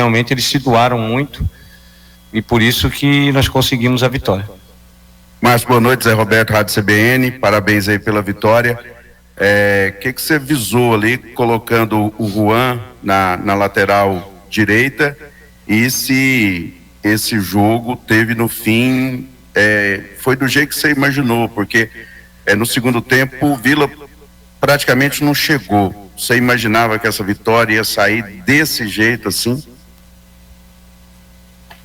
realmente eles se doaram muito e por isso que nós conseguimos a vitória. Márcio, boa noite, Zé Roberto, Rádio CBN, parabéns aí pela vitória. Que você visou ali, colocando o Juan na lateral direita, e se esse jogo teve no fim, foi do jeito que você imaginou, porque no segundo tempo o Vila praticamente não chegou. Você imaginava que essa vitória ia sair desse jeito assim?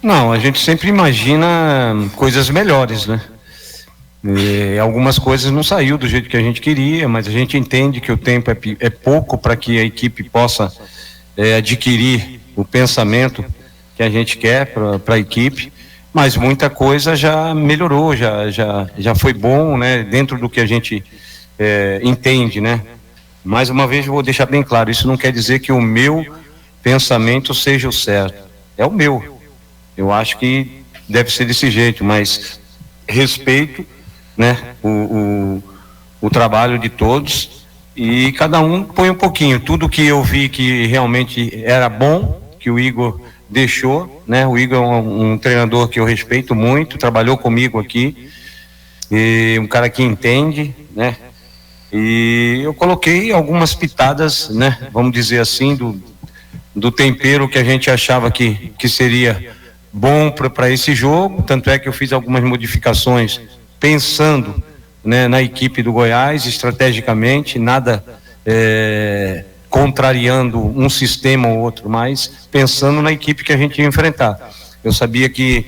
Não, a gente sempre imagina coisas melhores, né? Algumas coisas não saiu do jeito que a gente queria, mas a gente entende que o tempo é pouco para que a equipe possa adquirir o pensamento que a gente quer para a equipe, mas muita coisa já melhorou, já foi bom, né? Dentro do que a gente entende, né? Mais uma vez eu vou deixar bem claro, isso não quer dizer que o meu pensamento seja o certo, é o meu. Eu acho que deve ser desse jeito, mas respeito, né, o trabalho de todos e cada um põe um pouquinho. Tudo que eu vi que realmente era bom, que o Igor deixou, né? O Igor é um treinador que eu respeito muito, trabalhou comigo aqui, e um cara que entende, né? E eu coloquei algumas pitadas, né? Vamos dizer assim, do tempero que a gente achava que seria bom para esse jogo, tanto é que eu fiz algumas modificações pensando, né, na equipe do Goiás, estrategicamente, nada contrariando um sistema ou outro, mas pensando na equipe que a gente ia enfrentar. Eu sabia que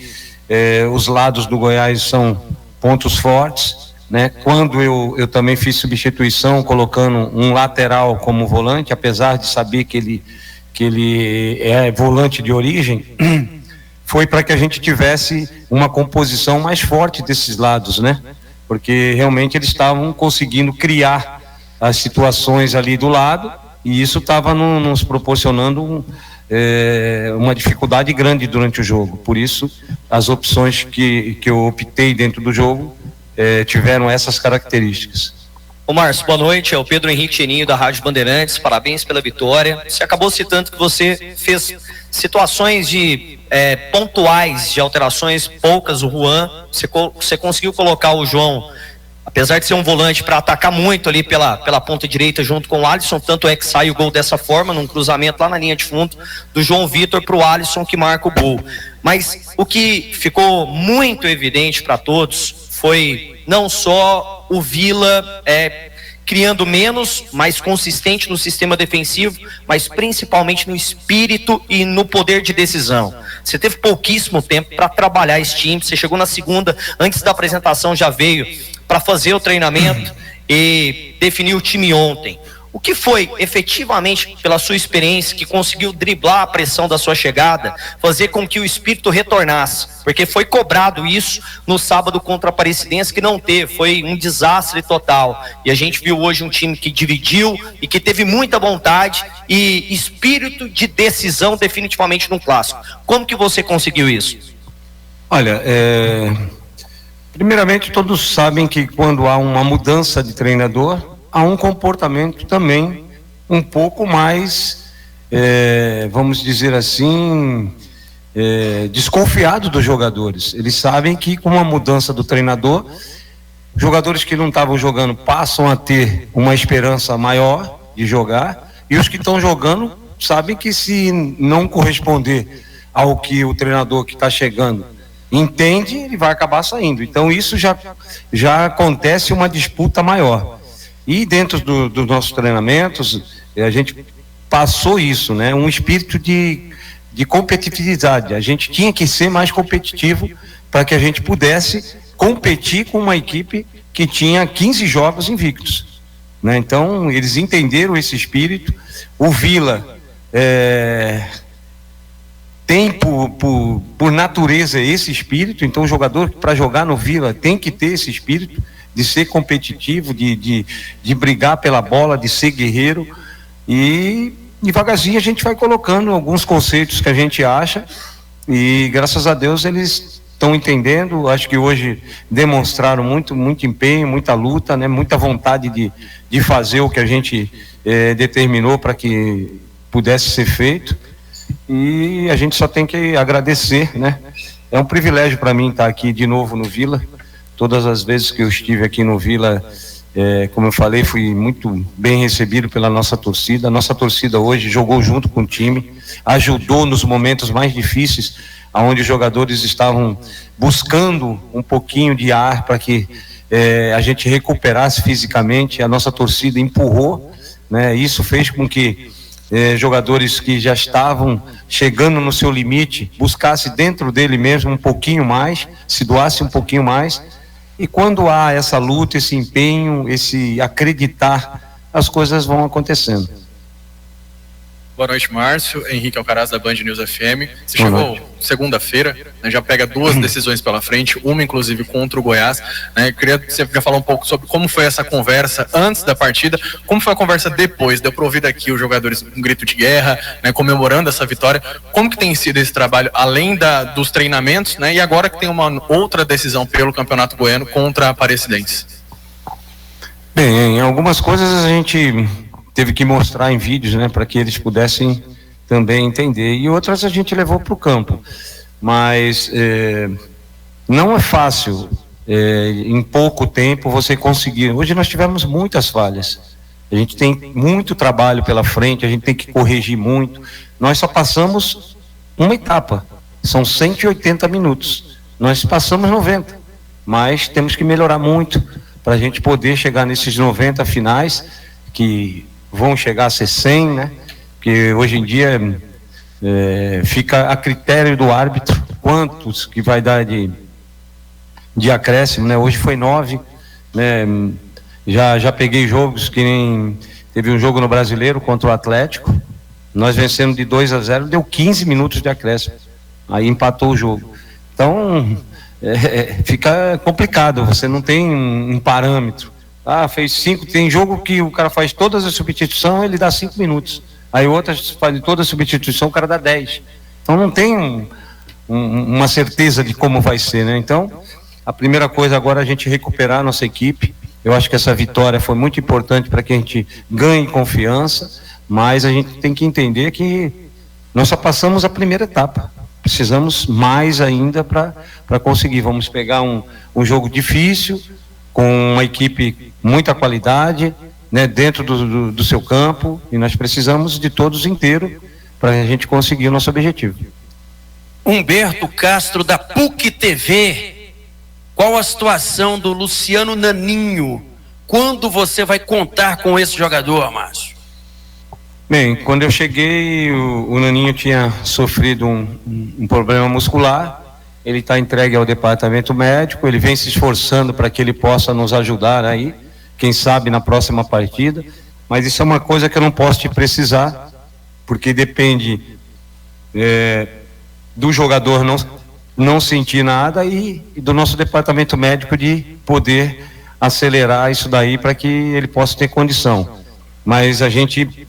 os lados do Goiás são pontos fortes, né? Quando eu também fiz substituição colocando um lateral como volante, apesar de saber que ele é volante de origem, foi para que a gente tivesse uma composição mais forte desses lados, né? Porque realmente eles estavam conseguindo criar as situações ali do lado e isso estava nos proporcionando uma dificuldade grande durante o jogo. Por isso, as opções que eu optei dentro do jogo tiveram essas características. Ô Márcio, boa noite, é o Pedro Henrique Cheninho da Rádio Bandeirantes, parabéns pela vitória. Você acabou citando que você fez situações pontuais de alterações poucas, o Juan, você conseguiu colocar o João, apesar de ser um volante, para atacar muito ali pela ponta direita junto com o Alisson, tanto é que sai o gol dessa forma, num cruzamento lá na linha de fundo do João Vitor para o Alisson, que marca o gol. Mas o que ficou muito evidente para todos foi não só o Vila criando menos, mais consistente no sistema defensivo, mas principalmente no espírito e no poder de decisão. Você teve pouquíssimo tempo para trabalhar esse time, você chegou na segunda, antes da apresentação já veio para fazer o treinamento e definir o time ontem. O que foi, efetivamente, pela sua experiência, que conseguiu driblar a pressão da sua chegada, fazer com que o espírito retornasse? Porque foi cobrado isso no sábado contra a Aparecidense, que não teve, foi um desastre total. E a gente viu hoje um time que dividiu e que teve muita vontade e espírito de decisão definitivamente no clássico. Como que você conseguiu isso? Olha, primeiramente todos sabem que quando há uma mudança de treinador, há um comportamento também um pouco mais, vamos dizer assim, desconfiado dos jogadores. Eles sabem que com a mudança do treinador, jogadores que não estavam jogando passam a ter uma esperança maior de jogar, e os que estão jogando sabem que se não corresponder ao que o treinador que está chegando entende, ele vai acabar saindo. Então isso já acontece uma disputa maior. E dentro dos nossos treinamentos, a gente passou isso, né? Um espírito de competitividade. A gente tinha que ser mais competitivo para que a gente pudesse competir com uma equipe que tinha 15 jogos invictos, né? Então, eles entenderam esse espírito. O Vila tem por natureza esse espírito. Então, o jogador, para jogar no Vila, tem que ter esse espírito de ser competitivo, de brigar pela bola, de ser guerreiro, e devagarzinho a gente vai colocando alguns conceitos que a gente acha, e graças a Deus eles estão entendendo. Acho que hoje demonstraram muito empenho, muita luta, né? Muita vontade de fazer o que a gente determinou para que pudesse ser feito, e a gente só tem que agradecer, né? É um privilégio para mim estar aqui de novo no Vila. Todas as vezes que eu estive aqui no Vila, como eu falei, fui muito bem recebido pela nossa torcida. A nossa torcida hoje jogou junto com o time, ajudou nos momentos mais difíceis, onde os jogadores estavam buscando um pouquinho de ar para que a gente recuperasse fisicamente. A nossa torcida empurrou, né? Isso fez com que jogadores que já estavam chegando no seu limite buscassem dentro dele mesmo um pouquinho mais, se doasse um pouquinho mais. E quando há essa luta, esse empenho, esse acreditar, as coisas vão acontecendo. Boa noite, Márcio. Henrique Alcaraz, da Band News FM. Você chegou segunda-feira, né, já pega 2 decisões pela frente, uma inclusive contra o Goiás, né? Queria que você já falar um pouco sobre como foi essa conversa antes da partida, como foi a conversa depois. Deu para ouvir daqui os jogadores um grito de guerra, né, comemorando essa vitória. Como que tem sido esse trabalho, além dos treinamentos, né? E agora que tem uma outra decisão pelo Campeonato Goiano contra a Aparecidense? Bem, em algumas coisas a gente teve que mostrar em vídeos, né, para que eles pudessem também entender, e outras a gente levou para o campo, mas não é fácil em pouco tempo você conseguir. Hoje nós tivemos muitas falhas, a gente tem muito trabalho pela frente, a gente tem que corrigir muito. Nós só passamos uma etapa, são 180 minutos, nós passamos 90, mas temos que melhorar muito para a gente poder chegar nesses 90 finais, que vão chegar a ser 100, né? Porque hoje em dia fica a critério do árbitro quantos que vai dar de acréscimo, né? Hoje foi 9, né? Já peguei jogos que nem teve um jogo no Brasileiro contra o Atlético, nós vencemos de 2-0, deu 15 minutos de acréscimo, aí empatou o jogo. Então fica complicado, você não tem um parâmetro. Fez 5, tem jogo que o cara faz todas as substituições, ele dá 5 minutos. Aí outras fazem toda a substituição, o cara dá 10. Então não tem uma certeza de como vai ser, né? Então, a primeira coisa agora é a gente recuperar a nossa equipe. Eu acho que essa vitória foi muito importante para que a gente ganhe confiança, mas a gente tem que entender que nós só passamos a primeira etapa. Precisamos mais ainda para conseguir. Vamos pegar um jogo difícil, com uma equipe muita qualidade, né, dentro do seu campo, e nós precisamos de todos inteiros para a gente conseguir o nosso objetivo. Humberto Castro, da PUC TV, qual a situação do Luciano Naninho? Quando você vai contar com esse jogador, Márcio? Bem, quando eu cheguei, o Naninho tinha sofrido um problema muscular. Ele está entregue ao departamento médico, ele vem se esforçando para que ele possa nos ajudar aí, quem sabe na próxima partida, mas isso é uma coisa que eu não posso te precisar, porque depende do jogador não sentir nada e do nosso departamento médico de poder acelerar isso daí para que ele possa ter condição. Mas a gente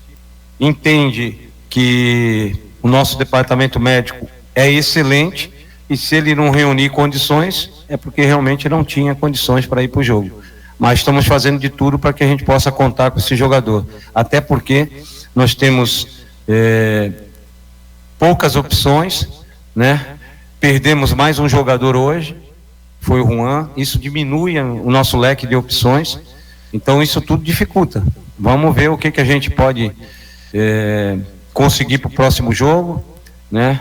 entende que o nosso departamento médico é excelente, e se ele não reunir condições, é porque realmente não tinha condições para ir para o jogo. Mas estamos fazendo de tudo para que a gente possa contar com esse jogador. Até porque nós temos poucas opções, né? Perdemos mais um jogador hoje, foi o Juan. Isso diminui o nosso leque de opções. Então isso tudo dificulta. Vamos ver o que a gente pode conseguir para o próximo jogo, né?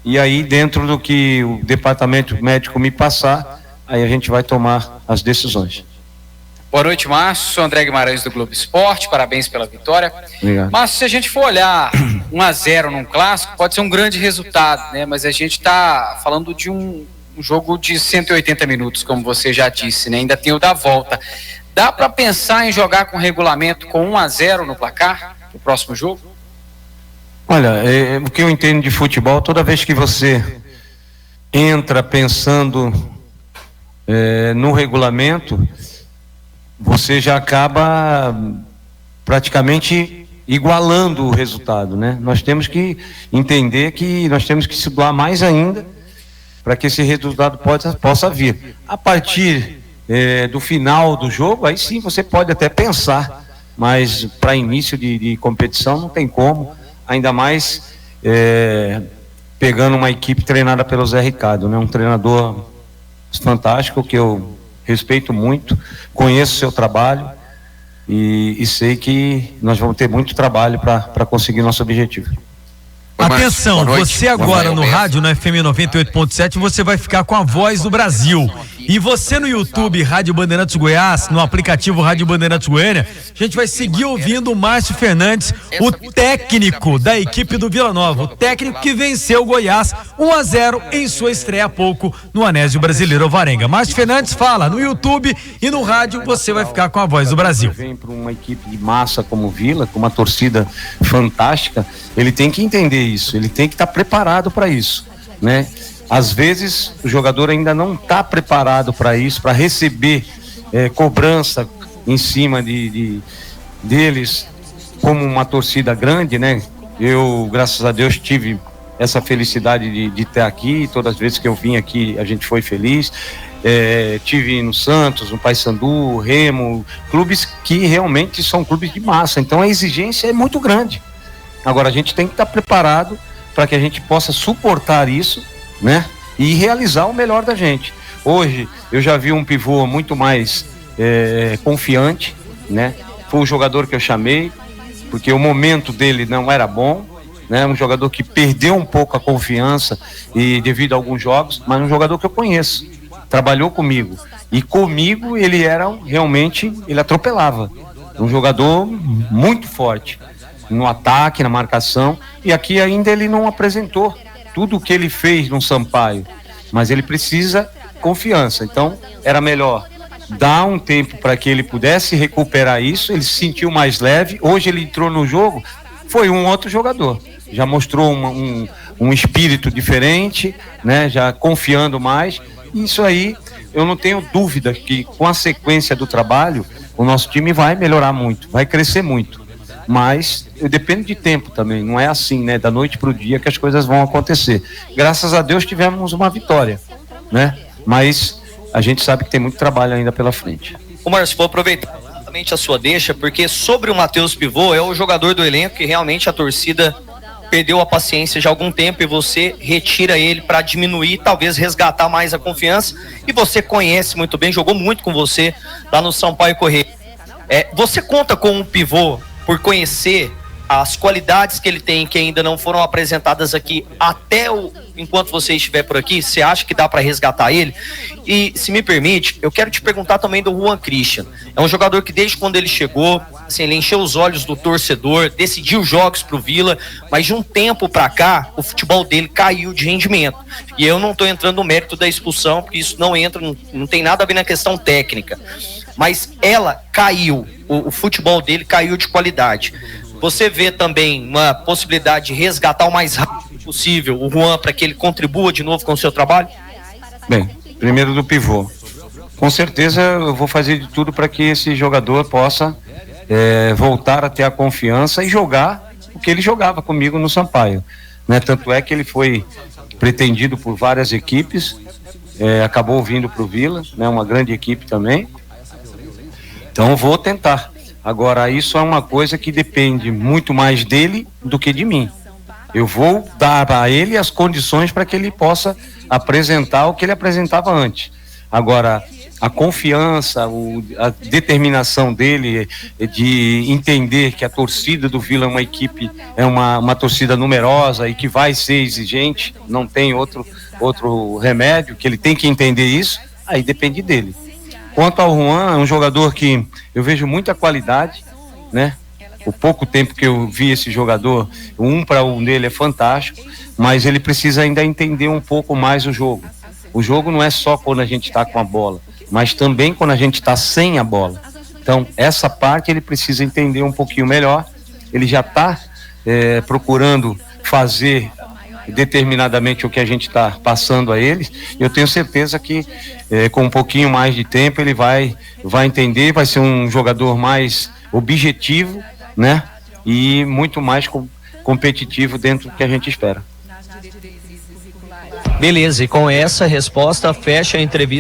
E aí, dentro do que o departamento médico me passar, aí a gente vai tomar as decisões. Boa noite, Márcio. Sou André Guimarães, do Globo Esporte. Parabéns pela vitória. Obrigado. Márcio, se a gente for olhar 1-0 num clássico, pode ser um grande resultado, né? Mas a gente está falando de um jogo de 180 minutos, como você já disse, né? Ainda tem o da volta. Dá para pensar em jogar com regulamento com 1-0 no placar no próximo jogo? Olha, o que eu entendo de futebol, toda vez que você entra pensando no regulamento, você já acaba praticamente igualando o resultado, né? Nós temos que entender que nós temos que se doar mais ainda para que esse resultado possa vir. A partir do final do jogo, aí sim você pode até pensar, mas para início de competição não tem como. Ainda mais pegando uma equipe treinada pelo Zé Ricardo, né? Um treinador fantástico que eu respeito muito, conheço o seu trabalho e sei que nós vamos ter muito trabalho para conseguir nosso objetivo. Atenção, você agora no rádio, no FM 98.7, você vai ficar com a voz do Brasil. E você no YouTube, Rádio Bandeirantes Goiás, no aplicativo Rádio Bandeirantes Goiânia, a gente vai seguir ouvindo o Márcio Fernandes, o técnico da equipe do Vila Nova, o técnico que venceu o Goiás 1-0 em sua estreia há pouco no Anésio Brasileiro Alvarenga. Márcio Fernandes fala no YouTube e no rádio, você vai ficar com a voz do Brasil. Vem para uma equipe de massa como o Vila, com uma torcida fantástica, ele tem que entender isso, ele tem que estar preparado para isso, né? Às vezes o jogador ainda não está preparado para isso, para receber cobrança em cima deles como uma torcida grande, né? Eu, graças a Deus, tive essa felicidade de estar aqui. Todas as vezes que eu vim aqui, a gente foi feliz. Tive no Santos, no Paysandu, Remo, clubes que realmente são clubes de massa. Então a exigência é muito grande. Agora a gente tem que estar preparado para que a gente possa suportar isso, né? E realizar o melhor da gente. Hoje eu já vi um pivô muito mais confiante, né? Foi o jogador que eu chamei, porque o momento dele não era bom, né? Um jogador que perdeu um pouco a confiança e devido a alguns jogos, mas um jogador que eu conheço, trabalhou comigo e comigo ele era realmente, ele atropelava. Um jogador muito forte no ataque, na marcação, e aqui ainda ele não apresentou tudo o que ele fez no Sampaio, mas ele precisa confiança. Então era melhor dar um tempo para que ele pudesse recuperar isso. Ele se sentiu mais leve. Hoje ele entrou no jogo, foi um outro jogador, já mostrou um espírito diferente, né? Já confiando mais. Isso aí eu não tenho dúvida que com a sequência do trabalho o nosso time vai melhorar muito, vai crescer muito. Mas depende de tempo também, não é assim, né? Da noite para o dia que as coisas vão acontecer. Graças a Deus tivemos uma vitória, né? Mas a gente sabe que tem muito trabalho ainda pela frente. Ô Márcio, vou aproveitar exatamente a sua deixa, porque sobre o Matheus Pivô, é o jogador do elenco que realmente a torcida perdeu a paciência já há algum tempo e você retira ele para diminuir, talvez resgatar mais a confiança. E você conhece muito bem, jogou muito com você lá no Sampaio Corrêa. Você conta com um pivô por conhecer as qualidades que ele tem, que ainda não foram apresentadas aqui enquanto você estiver por aqui? Você acha que dá para resgatar ele? E, se me permite, eu quero te perguntar também do Juan Christian. É um jogador que desde quando ele chegou, assim, ele encheu os olhos do torcedor, decidiu jogos pro Vila, mas de um tempo para cá, o futebol dele caiu de rendimento. E eu não estou entrando no mérito da expulsão, porque isso não tem nada a ver na questão técnica. Mas ela caiu, o futebol dele caiu de qualidade. Você vê também uma possibilidade de resgatar o mais rápido possível o Juan para que ele contribua de novo com o seu trabalho? Bem, primeiro do pivô. Com certeza eu vou fazer de tudo para que esse jogador possa voltar a ter a confiança e jogar o que ele jogava comigo no Sampaio, né? Tanto é que ele foi pretendido por várias equipes, acabou vindo para o Vila, né? Uma grande equipe também. Então eu vou tentar. Agora, isso é uma coisa que depende muito mais dele do que de mim. Eu vou dar a ele as condições para que ele possa apresentar o que ele apresentava antes. Agora, a confiança, a determinação dele de entender que a torcida do Vila é uma equipe, é uma torcida numerosa e que vai ser exigente, não tem outro remédio, que ele tem que entender isso, aí depende dele. Quanto ao Juan, é um jogador que eu vejo muita qualidade, né? O pouco tempo que eu vi esse jogador, o 1-1 dele é fantástico, mas ele precisa ainda entender um pouco mais o jogo. O jogo não é só quando a gente está com a bola, mas também quando a gente está sem a bola. Então, essa parte ele precisa entender um pouquinho melhor. Ele já está procurando fazer determinadamente o que a gente está passando a eles. Eu tenho certeza que com um pouquinho mais de tempo ele vai entender, vai ser um jogador mais objetivo, né? E muito mais competitivo dentro do que a gente espera. Beleza, e com essa resposta fecha a entrevista.